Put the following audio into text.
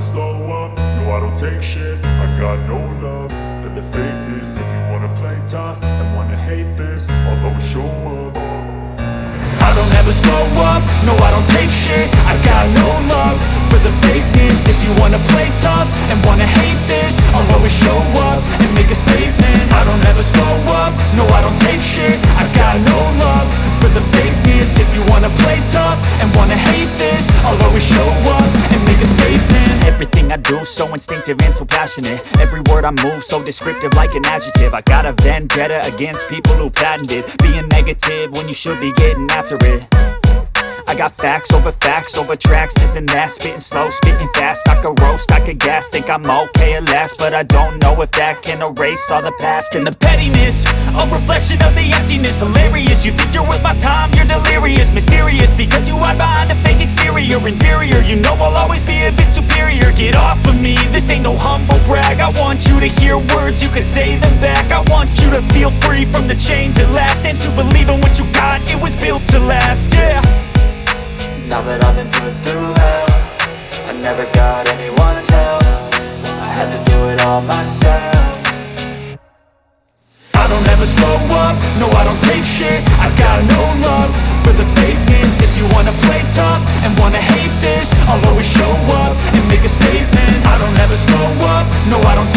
slow up, no I don't take shit. I got no love for the fakeness. If you wanna play tough and wanna hate this, I'll always show up. I don't ever slow up, no I don't take shit. I got no love for the fakeness. If you wanna play tough and wanna hate this, I'll always show up and make a statement. I don't ever slow up, no I don't take shit. I got no love for the fakeness. If you wanna play tough and wanna hate this, I'll always show up and make a statement. Everything I do so instinctive and so passionate. Every word I move so descriptive like an adjective. I got a vendetta against people who patented being negative when you should be getting after it. I got facts over tracks, this and that. Spitting slow, spitting fast, I could roast, I could gas. Think I'm okay at last, but I don't know if that can erase all the past. And the pettiness, a reflection of the emptiness. Hilarious, you think you're worth my time, you're delirious. Mysterious, because you hide behind a fake exterior. Inferior, you know I'll always be a bit superior. Get off of me, this ain't no humble brag. I want you to hear words, you can say them back. I want you to feel free from the chains at last, and to believe in what you got, it was built to last, yeah. Now that I've been put through hell, I never got anyone's help. I had to do it all myself. I don't ever slow up, no I don't take shit.